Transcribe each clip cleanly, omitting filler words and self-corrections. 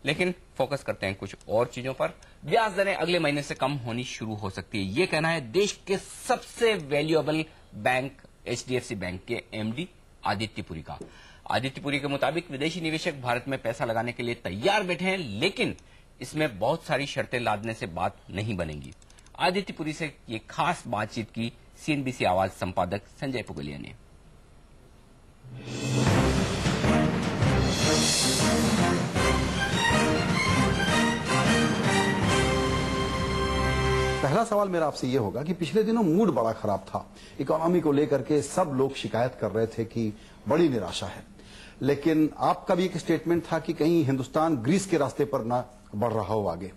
लेकिन फोकस करते हैं कुछ और चीजों पर। ब्याज दरें अगले महीने से कम होनी शुरू हो सकती है, ये कहना है देश के सबसे वैल्यूएबल बैंक एचडीएफसी बैंक के एमडी आदित्य पुरी का। आदित्य पुरी के मुताबिक विदेशी निवेशक भारत में पैसा लगाने के लिए तैयार बैठे हैं, लेकिन इसमें बहुत सारी शर्तें लादने से बात नहीं बनेगी। आदित्य पुरी से ये खास बातचीत की सीएनबीसी आवाज संपादक संजय पुगलिया ने। पहला सवाल मेरा आपसे ये होगा कि पिछले दिनों मूड बड़ा खराब था, इकोनॉमी को लेकर के सब लोग शिकायत कर रहे थे कि बड़ी निराशा है, लेकिन आपका भी एक स्टेटमेंट था कि कहीं हिंदुस्तान ग्रीस के रास्ते पर ना बढ़ रहा हो आगे।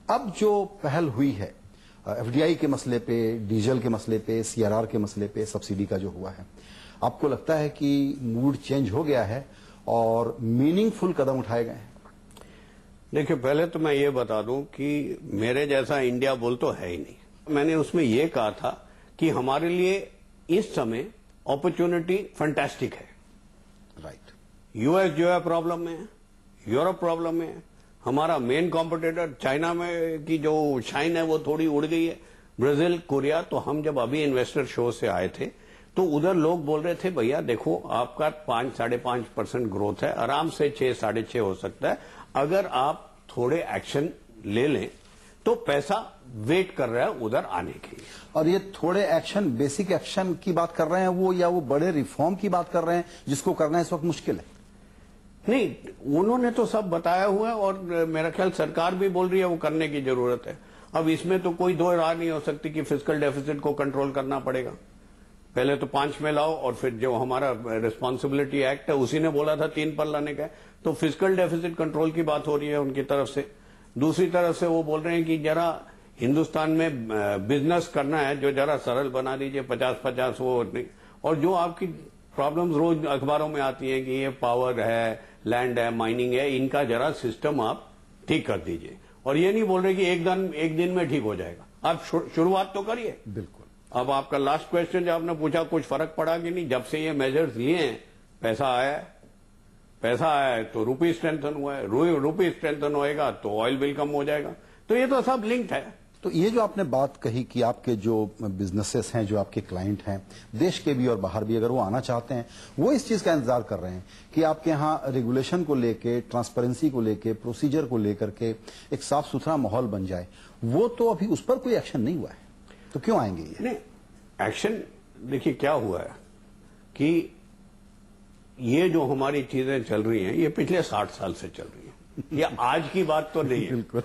अब जो पहल हुई है एफडीआई के मसले पे, डीजल के मसले पे, सीआरआर के मसले पे, सब्सिडी का जो हुआ है, आपको लगता है कि मूड चेंज हो गया है और मीनिंगफुल कदम उठाए गए हैं? देखिए, पहले तो मैं ये बता दूं कि मेरे जैसा इंडिया बुल तो है ही नहीं। मैंने उसमें ये कहा था कि हमारे लिए इस समय अपॉर्चुनिटी फैंटास्टिक है। राइट। यूएस जो है प्रॉब्लम में है, यूरोप प्रॉब्लम में है, हमारा मेन कॉम्पिटिटर चाइना में की जो शाइन है वो थोड़ी उड़ गई है, ब्राजील, कोरिया। तो हम जब अभी इन्वेस्टर शो से आए थे तो उधर लोग बोल रहे थे भैया देखो आपका 5-5.5% ग्रोथ है, आराम से 6-6.5 हो सकता है अगर आप थोड़े एक्शन ले लें, तो पैसा वेट कर रहा है उधर आने के लिए। और ये थोड़े एक्शन, बेसिक एक्शन की बात कर रहे हैं वो, या वो बड़े रिफॉर्म की बात कर रहे हैं जिसको करना इस वक्त मुश्किल है? नहीं, उन्होंने तो सब बताया हुआ है और मेरा ख्याल सरकार भी बोल रही है वो करने की जरूरत है। अब इसमें तो कोई दो राय नहीं हो सकती कि फिस्कल डेफिसिट को कंट्रोल करना पड़ेगा। पहले तो 5 में लाओ और फिर जो हमारा रिस्पॉन्सिबिलिटी एक्ट है उसी ने बोला था 3 पर लाने का, तो फिस्कल डेफिसिट कंट्रोल की बात हो रही है उनकी तरफ से। दूसरी तरफ से वो बोल रहे हैं कि जरा हिंदुस्तान में बिजनेस करना है जो जरा सरल बना दीजिए, 50-50 वो नहीं। और जो आपकी प्रॉब्लम्स रोज अखबारों में आती हैं कि ये पावर है, लैंड है, माइनिंग है, इनका जरा सिस्टम आप ठीक कर दीजिए। और ये नहीं बोल रहे कि एक दिन में ठीक हो जाएगा, आप शुरुआत तो करिए। बिल्कुल। अब आपका लास्ट क्वेश्चन जो आपने पूछा, कुछ फर्क पड़ा कि नहीं? जब से ये मेजर्स लिए हैं पैसा आया है तो रूपी स्ट्रेंथन हुआ है, रूपी स्ट्रेंथन होएगा तो ऑयल बिल कम हो जाएगा। तो ये तो सब लिंक्ड है। तो ये जो आपने बात कही कि आपके जो बिजनेसेस हैं, जो आपके क्लाइंट हैं, देश के भी और बाहर भी, अगर वो आना चाहते हैं, वो इस चीज का इंतजार कर रहे हैं कि आपके यहाँ रेगुलेशन को लेके, ट्रांसपेरेंसी को लेके, प्रोसीजर को लेकर के एक साफ सुथरा माहौल बन जाए। वो तो अभी उस पर कोई एक्शन नहीं हुआ है, तो क्यों आएंगे ये? नहीं, एक्शन देखिए क्या हुआ है कि ये जो हमारी चीजें चल रही हैं ये पिछले 60 साल से चल रही हैं। ये आज की बात तो नहीं है। बिल्कुल।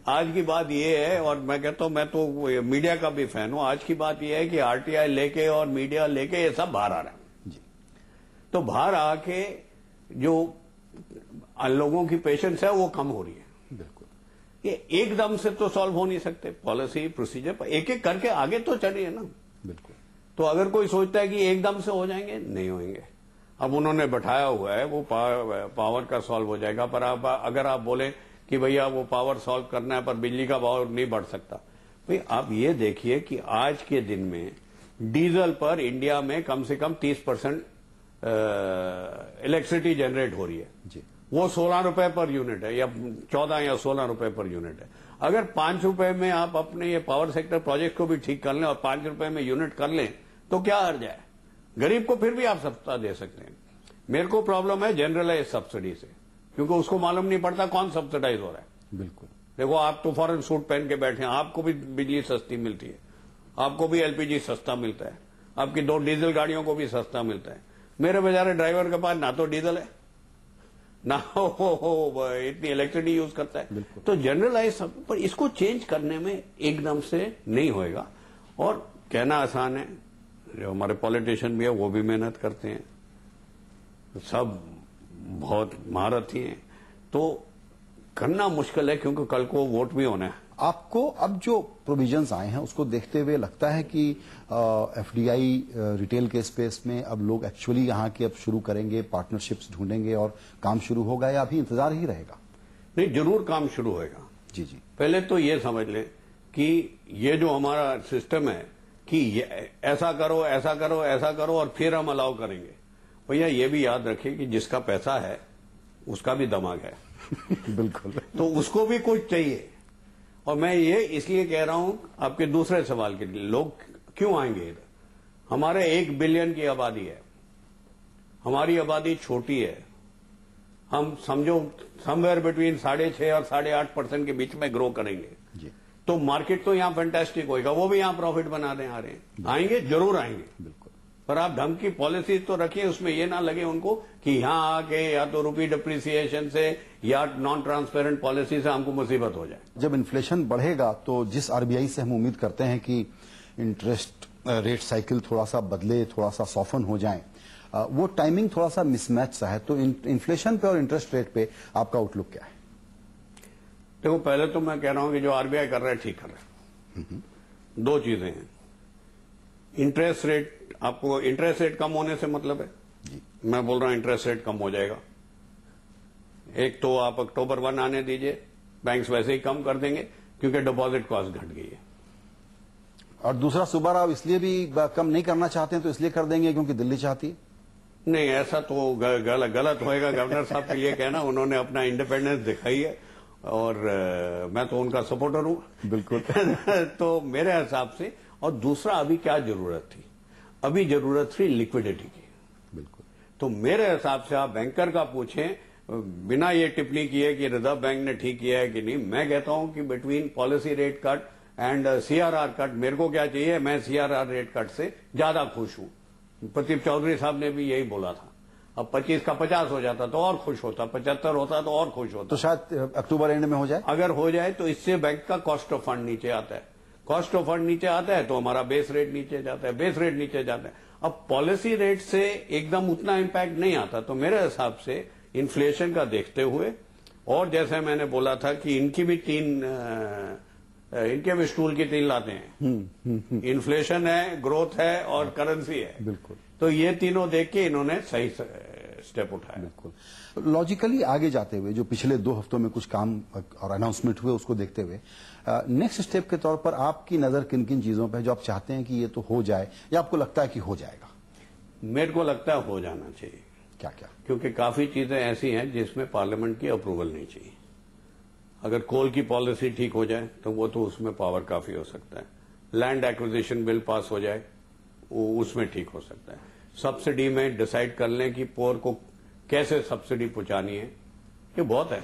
आज की बात ये है, और मैं कहता हूं, मैं तो मीडिया का भी फैन हूं, आज की बात ये है कि आरटीआई लेके और मीडिया लेके ये सब बाहर आ रहा है जी। तो बाहर आके जो लोगों की पेशेंस है वो कम हो रही है। बिल्कुल। ये एकदम से तो सॉल्व हो नहीं सकते, पॉलिसी प्रोसीजर पर एक एक करके आगे तो चलिए ना। बिल्कुल। तो अगर कोई सोचता है कि एकदम से हो जाएंगे, नहीं होंगे। अब उन्होंने बैठाया हुआ है वो पावर का सॉल्व हो जाएगा, पर अगर आप बोले कि भैया वो पावर सॉल्व करना है पर बिजली का भाव नहीं बढ़ सकता, भाई आप ये देखिए कि आज के दिन में डीजल पर इंडिया में कम से कम 30% इलेक्ट्रिसिटी जनरेट हो रही है जी। वो 16 रुपए पर यूनिट है, या 14 या 16 रुपए पर यूनिट है। अगर 5 रुपए में आप अपने ये पावर सेक्टर प्रोजेक्ट को भी ठीक कर लें और 5 रुपए में यूनिट कर लें तो क्या हर्ज है? गरीब को फिर भी आप सस्ता दे सकते हैं। मेरे को प्रॉब्लम है जनरलाइज सब्सिडी से, क्योंकि उसको मालूम नहीं पड़ता कौन सब्सिडाइज हो रहा है। बिल्कुल। देखो, आप तो फॉरेन सूट पहन के बैठे हैं, आपको भी बिजली सस्ती मिलती है, आपको भी एलपीजी सस्ता मिलता है, आपकी 2 डीजल गाड़ियों को भी सस्ता मिलता है। मेरे बेचारे ड्राइवर के पास ना तो डीजल है ना हो इतनी इलेक्ट्रिसिटी यूज करता है। तो जनरलाइज सब, पर इसको चेंज करने में एकदम से नहीं होएगा। और कहना आसान है, जो हमारे पॉलिटिशियन भी है वो भी मेहनत करते हैं, सब बहुत महारथी हैं, तो करना मुश्किल है क्योंकि कल को वोट भी होना है। आपको अब जो प्रोविजंस आए हैं उसको देखते हुए लगता है कि एफडीआई रिटेल के स्पेस में अब लोग एक्चुअली यहाँ के अब शुरू करेंगे, पार्टनरशिप्स ढूंढेंगे और काम शुरू होगा, या अभी इंतजार ही रहेगा? नहीं, जरूर काम शुरू होगा। जी जी। पहले तो ये समझ लें कि ये जो हमारा सिस्टम है कि ऐसा करो ऐसा करो ऐसा करो और फिर हम अलाउ करेंगे, भैया ये भी याद रखें कि जिसका पैसा है उसका भी दिमाग है। बिल्कुल। तो उसको भी कुछ चाहिए। और मैं ये इसलिए कह रहा हूं आपके दूसरे सवाल के लिए, लोग क्यों आएंगे इधर? हमारे 1 बिलियन की आबादी है, हमारी आबादी छोटी है, हम समझो समवेयर बिटवीन 6.5 और 8.5% के बीच में ग्रो करेंगे जी। तो मार्केट तो यहां फैंटास्टिक होएगा, वो भी यहां प्रॉफिट बनाने आ रहे हैं, आएंगे, जरूर आएंगे। बिल्कुल। पर आप ढंग की पॉलिसीज तो रखिए, उसमें ये ना लगे उनको कि यहां आके या तो रुपी डिप्रिसिएशन से या नॉन ट्रांसपेरेंट पॉलिसी से हमको मुसीबत हो जाए। जब इन्फ्लेशन बढ़ेगा तो जिस आरबीआई से हम उम्मीद करते हैं कि इंटरेस्ट रेट साइकिल थोड़ा सा बदले, थोड़ा सा सॉफन हो जाए, वो टाइमिंग थोड़ा सा मिसमैच सा है। तो इन्फ्लेशन पे और इंटरेस्ट रेट पे आपका आउटलुक क्या है? देखो, पहले तो मैं कह रहा हूं कि जो आरबीआई कर रहा है ठीक कर रहा है। दो चीजें हैं, इंटरेस्ट रेट, आपको इंटरेस्ट रेट कम होने से मतलब है, मैं बोल रहा हूं इंटरेस्ट रेट कम हो जाएगा। एक तो आप अक्टूबर 1 आने दीजिए, बैंक्स वैसे ही कम कर देंगे क्योंकि डिपॉजिट कॉस्ट घट गई है। और दूसरा, सुब्बाराव इसलिए भी कम नहीं करना चाहते हैं तो इसलिए कर देंगे क्योंकि दिल्ली चाहती है? नहीं, ऐसा तो गलत होएगा। गवर्नर साहब के लिए कहना, उन्होंने अपना इंडिपेंडेंस दिखाई है और मैं तो उनका सपोर्टर हूं। बिल्कुल। तो मेरे हिसाब से, और दूसरा, अभी क्या जरूरत थी? अभी जरूरत थी लिक्विडिटी की। बिल्कुल। तो मेरे हिसाब से आप बैंकर का पूछें, बिना ये टिप्पणी किए कि रिजर्व बैंक ने ठीक किया है कि नहीं, मैं कहता हूं कि between policy rate cut and CRR cut, मेरे को क्या चाहिए, मैं सीआरआर रेट कट से ज्यादा खुश हूं। प्रदीप चौधरी साहब ने भी यही बोला था। अब 25 का 50 हो जाता तो और खुश होता, 75 होता तो और खुश होता। तो शायद अक्टूबर एंड में हो जाए। अगर हो जाए तो इससे बैंक का कॉस्ट ऑफ फंड नीचे आता है, कॉस्ट ऑफ फंड नीचे आता है तो हमारा बेस रेट नीचे जाता है, बेस रेट नीचे जाता है। अब पॉलिसी रेट से एकदम उतना इंपैक्ट नहीं आता। तो मेरे हिसाब से इन्फ्लेशन का देखते हुए, और जैसे मैंने बोला था कि इनकी भी इनके भी स्टूल की 3 लाते हैं, इन्फ्लेशन है, ग्रोथ है और करेंसी है। बिल्कुल। तो ये तीनों देख के इन्होंने सही स्टेप उठाया। बिल्कुल। लॉजिकली आगे जाते हुए, जो पिछले 2 हफ्तों में कुछ काम और अनाउंसमेंट हुए, उसको देखते हुए नेक्स्ट स्टेप के तौर पर आपकी नजर किन किन चीजों पर जो आप चाहते हैं कि ये तो हो जाए, या आपको लगता है कि हो जाएगा? मेरे को लगता है हो जाना चाहिए। क्या क्या? क्योंकि काफी चीजें ऐसी हैं जिसमें पार्लियामेंट की अप्रूवल नहीं चाहिए। अगर कोल की पॉलिसी ठीक हो जाए तो वो तो उसमें पावर काफी हो सकता है। लैंड एक्विजिशन बिल पास हो जाए, वो उसमें ठीक हो सकता है। सब्सिडी में डिसाइड कर लें कि पोर को कैसे सब्सिडी पहुंचानी है, ये बहुत है।